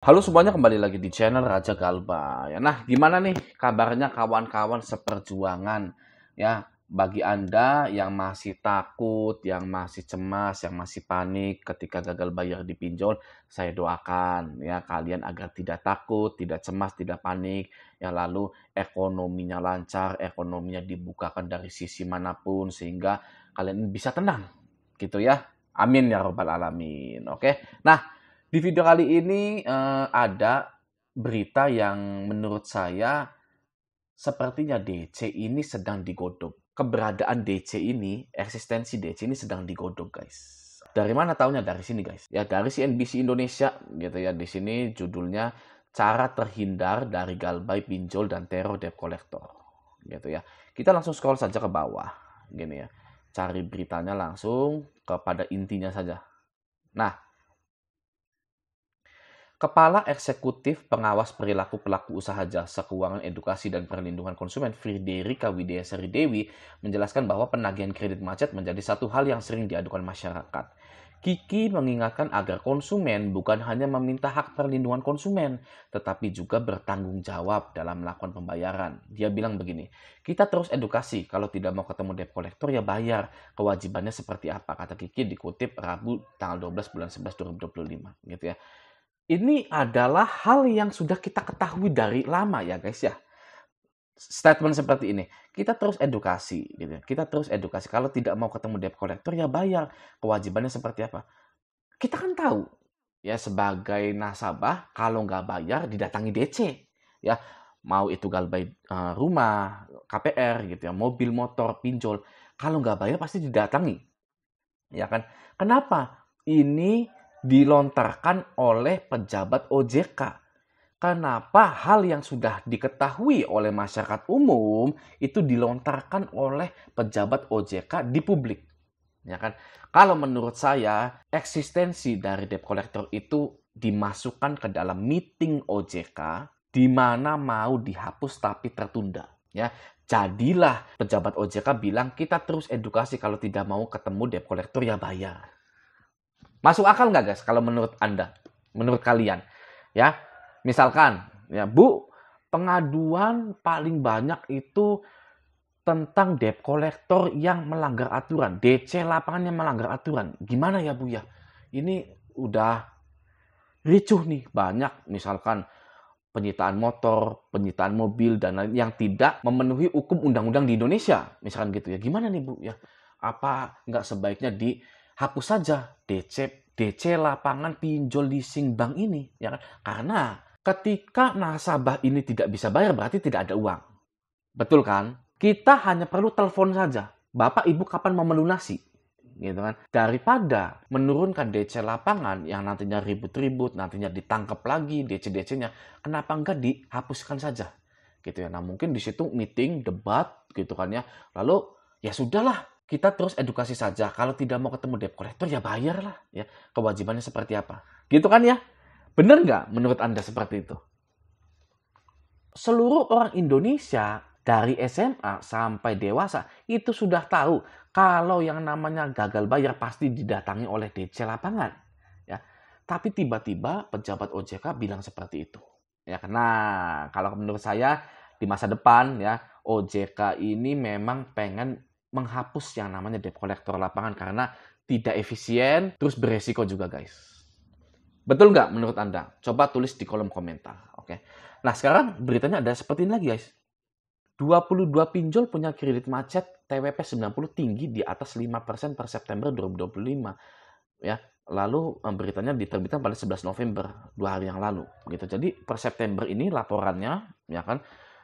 Halo semuanya, kembali lagi di channel Raja Galba ya. Nah, gimana nih kabarnya kawan-kawan seperjuangan ya? Bagi Anda yang masih takut, yang masih cemas, yang masih panik ketika gagal bayar di pinjol, saya doakan ya kalian agar tidak takut, tidak cemas, tidak panik ya, lalu ekonominya lancar, ekonominya dibukakan dari sisi manapun sehingga kalian bisa tenang gitu ya. Amin ya robbal alamin. Oke. Nah, di video kali ini ada berita yang menurut saya sepertinya DC ini sedang digodok. Keberadaan DC ini, eksistensi DC ini sedang digodok, guys. Dari mana taunya? Dari sini, guys. Ya, dari CNBC Indonesia gitu ya. Di sini judulnya Cara Terhindar dari Galbay Pinjol dan Teror Debt Collector. Gitu ya. Kita langsung scroll saja ke bawah. Gini ya. Cari beritanya langsung kepada intinya saja. Nah, Kepala Eksekutif Pengawas Perilaku Pelaku Usaha Jasa Keuangan Edukasi dan Perlindungan Konsumen Friederika Widiasari Dewi menjelaskan bahwa penagihan kredit macet menjadi satu hal yang sering diadukan masyarakat. Kiki mengingatkan agar konsumen bukan hanya meminta hak perlindungan konsumen, tetapi juga bertanggung jawab dalam melakukan pembayaran. Dia bilang begini, kita terus edukasi, kalau tidak mau ketemu debt collector ya bayar. Kewajibannya seperti apa, kata Kiki dikutip Rabu tanggal 12 bulan 11 2025. Gitu ya. Ini adalah hal yang sudah kita ketahui dari lama ya guys ya. Statement seperti ini. Kita terus edukasi gitu ya. Kita terus edukasi. Kalau tidak mau ketemu debt collector ya bayar. Kewajibannya seperti apa? Kita kan tahu ya, sebagai nasabah kalau nggak bayar didatangi DC ya. Mau itu galbay rumah, KPR gitu ya, mobil, motor, pinjol. Kalau nggak bayar pasti didatangi. Ya kan? Kenapa? Ini dilontarkan oleh pejabat OJK. Kenapa hal yang sudah diketahui oleh masyarakat umum itu dilontarkan oleh pejabat OJK di publik? Ya kan? Kalau menurut saya, eksistensi dari debt collector itu dimasukkan ke dalam meeting OJK di mana mau dihapus tapi tertunda. Ya, jadilah pejabat OJK bilang kita terus edukasi, kalau tidak mau ketemu debt collector ya bayar. Masuk akal nggak guys kalau menurut Anda? Menurut kalian? Ya, misalkan, ya Bu, pengaduan paling banyak itu tentang debt collector yang melanggar aturan. DC lapangan yang melanggar aturan. Gimana ya Bu ya? Ini udah ricuh nih. Banyak misalkan penyitaan motor, penyitaan mobil, dan lain yang tidak memenuhi hukum undang-undang di Indonesia. Misalkan gitu ya. Gimana nih Bu ya? Apa nggak sebaiknya dihapus saja DC lapangan pinjol leasing bank ini? Ya kan? Karena ketika nasabah ini tidak bisa bayar berarti tidak ada uang. Betul kan? Kita hanya perlu telepon saja. Bapak Ibu kapan mau melunasi? Gitu kan? Daripada menurunkan DC lapangan yang nantinya ribut-ribut, nantinya ditangkap lagi DC-DC-nya, kenapa enggak dihapuskan saja? Gitu ya. Nah, mungkin di situ meeting, debat gitu kan ya. Lalu ya sudahlah, kita terus edukasi saja. Kalau tidak mau ketemu debt collector ya bayarlah ya. Kewajibannya seperti apa? Gitu kan ya? Benar nggak menurut Anda seperti itu? Seluruh orang Indonesia dari SMA sampai dewasa itu sudah tahu kalau yang namanya gagal bayar pasti didatangi oleh DC lapangan. Ya. Tapi tiba-tiba pejabat OJK bilang seperti itu. Ya, karena kalau menurut saya di masa depan ya OJK ini memang pengen menghapus yang namanya debt collector lapangan karena tidak efisien, terus beresiko juga guys. Betul nggak menurut Anda? Coba tulis di kolom komentar. Oke. Nah, sekarang beritanya ada seperti ini lagi, guys. 22 pinjol punya kredit macet TWP 90 tinggi di atas 5% per September 2025. Ya, lalu beritanya diterbitkan pada 11 November, 2 hari yang lalu. Gitu. Jadi per September ini laporannya, ya kan,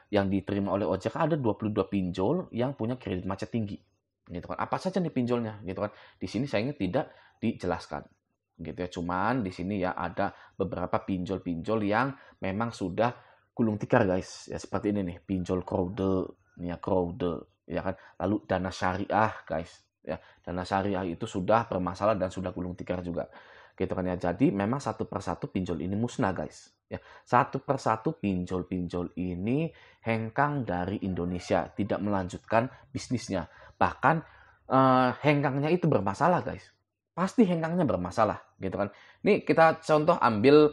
yang diterima oleh OJK ada 22 pinjol yang punya kredit macet tinggi. Gitu kan. Apa saja nih pinjolnya? Gitu kan. Di sini sayangnya tidak dijelaskan. Gitu ya. Cuman di sini ya ada beberapa pinjol-pinjol yang memang sudah gulung tikar guys. Ya seperti ini nih, pinjol Krode, ya Krode, ya kan. Lalu dana syariah guys. Ya, dana syariah itu sudah bermasalah dan sudah gulung tikar juga. Gitu kan ya. Jadi memang satu persatu pinjol ini musnah guys. Ya, satu persatu pinjol-pinjol ini hengkang dari Indonesia, tidak melanjutkan bisnisnya. Bahkan hengkangnya itu bermasalah guys. pasti hengkangnya bermasalah, gitu kan. Ini kita contoh ambil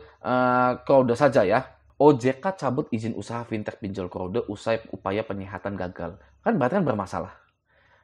Kode saja ya. OJK cabut izin usaha fintech pinjol Kode usai upaya penyihatan gagal. Kan berarti kan bermasalah,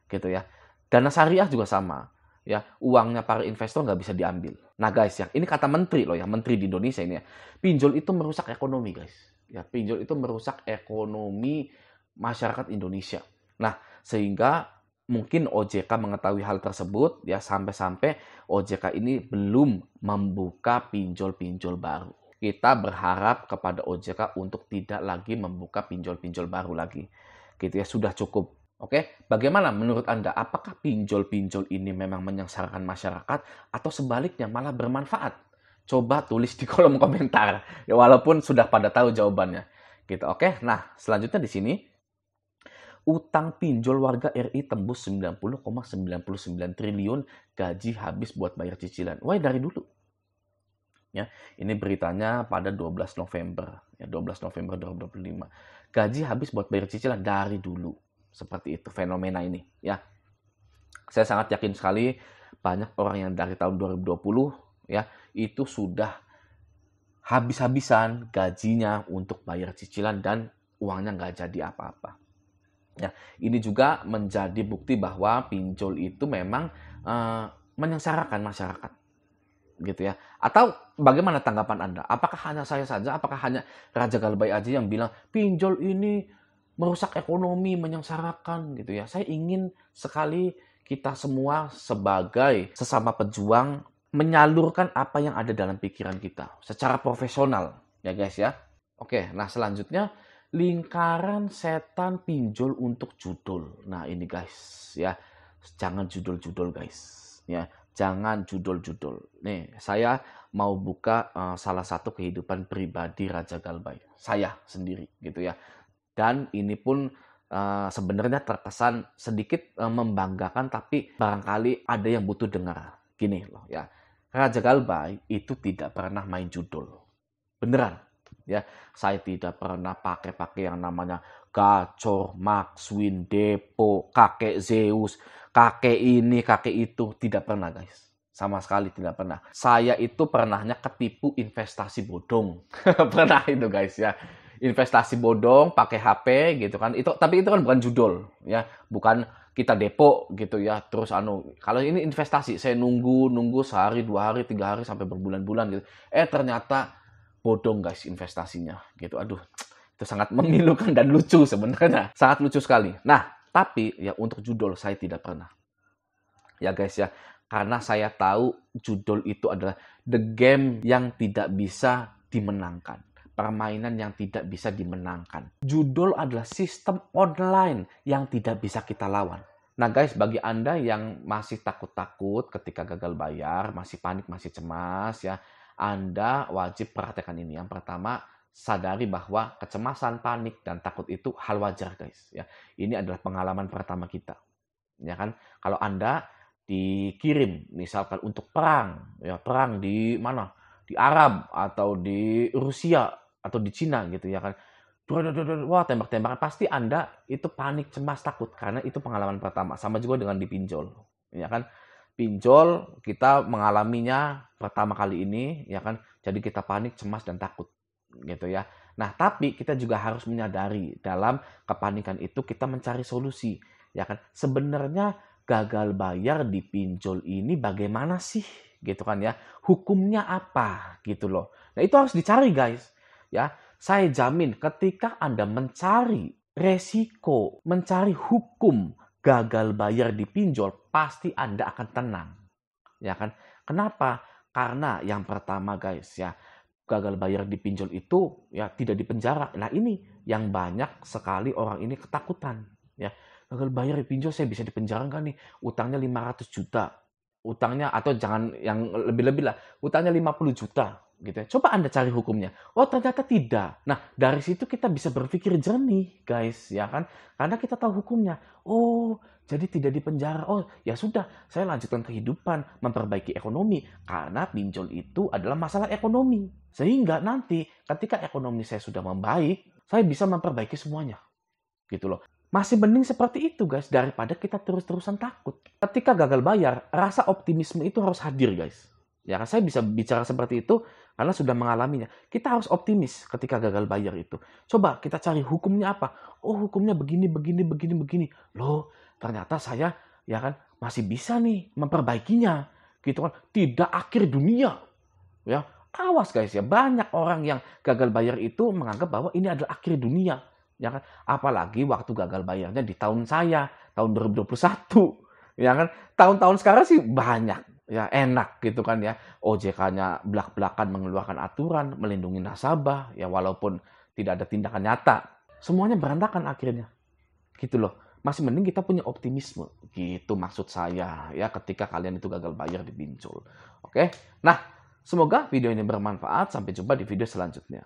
gitu ya. Dana syariah juga sama. Ya, uangnya para investor nggak bisa diambil. Nah guys ya, ini kata menteri loh ya, menteri di Indonesia ini ya. Pinjol itu merusak ekonomi guys. Ya, pinjol itu merusak ekonomi masyarakat Indonesia. Nah, sehingga mungkin OJK mengetahui hal tersebut ya sampai-sampai OJK ini belum membuka pinjol-pinjol baru. Kita berharap kepada OJK untuk tidak lagi membuka pinjol-pinjol baru lagi. Gitu ya, sudah cukup. Oke, bagaimana menurut Anda? Apakah pinjol-pinjol ini memang menyengsarakan masyarakat atau sebaliknya malah bermanfaat? Coba tulis di kolom komentar. Ya, walaupun sudah pada tahu jawabannya. Gitu, oke. Nah, selanjutnya di sini utang pinjol warga RI tembus 90,99 triliun, gaji habis buat bayar cicilan. Wah, dari dulu. Ya, ini beritanya pada 12 November, ya 12 November 2025. Gaji habis buat bayar cicilan dari dulu. Seperti itu fenomena ini ya. Saya sangat yakin sekali banyak orang yang dari tahun 2020 ya itu sudah habis-habisan gajinya untuk bayar cicilan dan uangnya nggak jadi apa-apa. Ya, ini juga menjadi bukti bahwa pinjol itu memang menyengsarakan masyarakat gitu ya. Atau bagaimana tanggapan Anda? Apakah hanya saya saja? Apakah hanya Raja Galbay aja yang bilang pinjol ini merusak ekonomi, menyengsarakan gitu ya. Saya ingin sekali kita semua sebagai sesama pejuang menyalurkan apa yang ada dalam pikiran kita secara profesional ya guys ya. Oke, nah selanjutnya lingkaran setan pinjol untuk judul. Nah ini guys ya, jangan judul-judul guys ya, jangan judul-judul. Nih saya mau buka salah satu kehidupan pribadi Raja Galbay, saya sendiri gitu ya. Dan ini pun sebenarnya terkesan sedikit membanggakan, tapi barangkali ada yang butuh dengar. Gini loh ya, Raja Galbay itu tidak pernah main judul. Beneran. Ya, saya tidak pernah pakai yang namanya Gacor, Maxwin, Depo, kakek Zeus, kakek ini, kakek itu. Tidak pernah guys. Sama sekali tidak pernah. Saya itu pernahnya ketipu investasi bodong. Pernah itu guys ya. Investasi bodong pakai HP gitu kan. Tapi itu kan bukan judul ya, bukan kita depo gitu ya. Terus kalau ini investasi saya nunggu sehari, 2 hari, 3 hari sampai berbulan-bulan gitu. Ternyata bodong guys investasinya gitu. Aduh, itu sangat memilukan dan lucu sebenarnya. Sangat lucu sekali. Nah, tapi ya untuk judul saya tidak pernah. Ya guys ya, karena saya tahu judul itu adalah the game yang tidak bisa dimenangkan. Permainan yang tidak bisa dimenangkan. Judul adalah sistem online yang tidak bisa kita lawan. Nah guys, bagi Anda yang masih takut-takut ketika gagal bayar, masih panik, masih cemas ya, Anda wajib perhatikan ini. Yang pertama, sadari bahwa kecemasan, panik, dan takut itu hal wajar guys. Ya, ini adalah pengalaman pertama kita. Ya kan, kalau Anda dikirim misalkan untuk perang, ya perang di mana? Di Arab atau di Rusia atau di Cina gitu ya kan. Wah, tembak-tembakan pasti Anda itu panik, cemas, takut karena itu pengalaman pertama. Sama juga dengan di pinjol, ya kan? Pinjol kita mengalaminya pertama kali ini, ya kan? Jadi kita panik, cemas dan takut gitu ya. Nah, tapi kita juga harus menyadari dalam kepanikan itu kita mencari solusi, ya kan? Sebenarnya gagal bayar di pinjol ini bagaimana sih? Gitu kan ya. Hukumnya apa gitu loh. Nah, itu harus dicari guys. Ya, saya jamin ketika Anda mencari resiko, mencari hukum gagal bayar di pinjol, pasti Anda akan tenang. Ya kan? Kenapa? Karena yang pertama guys ya, gagal bayar di pinjol itu ya tidak dipenjara. Nah, ini yang banyak sekali orang ini ketakutan, ya. Gagal bayar di pinjol saya bisa dipenjara nggak nih? Utangnya 500 juta. Utangnya atau jangan yang lebih-lebih lah. Utangnya 50 juta. Gitu ya. Coba Anda cari hukumnya. Oh, ternyata tidak. Nah, dari situ kita bisa berpikir jernih, guys, ya kan? Karena kita tahu hukumnya. Oh, jadi tidak dipenjara. Oh, ya sudah, saya lanjutkan kehidupan, memperbaiki ekonomi. Karena pinjol itu adalah masalah ekonomi. Sehingga nanti ketika ekonomi saya sudah membaik, saya bisa memperbaiki semuanya. Gitu loh. Masih mending seperti itu guys, daripada kita terus-terusan takut. Ketika gagal bayar, rasa optimisme itu harus hadir guys. Ya kan saya bisa bicara seperti itu karena sudah mengalaminya. Kita harus optimis ketika gagal bayar itu. Coba kita cari hukumnya apa? Oh, hukumnya begini, begini, begini, begini. Loh, ternyata saya ya kan masih bisa nih memperbaikinya. Gitu kan. Tidak akhir dunia. Ya, awas guys ya, banyak orang yang gagal bayar itu menganggap bahwa ini adalah akhir dunia. Ya kan? Apalagi waktu gagal bayarnya di tahun saya, tahun 2021. Ya kan? Tahun-tahun sekarang sih banyak. Ya enak gitu kan ya. OJK-nya belak-belakan mengeluarkan aturan, melindungi nasabah, ya walaupun tidak ada tindakan nyata. Semuanya berantakan akhirnya. Gitu loh. Masih mending kita punya optimisme. Gitu maksud saya ya ketika kalian itu gagal bayar di Bincul. Oke? Nah, semoga video ini bermanfaat. Sampai jumpa di video selanjutnya.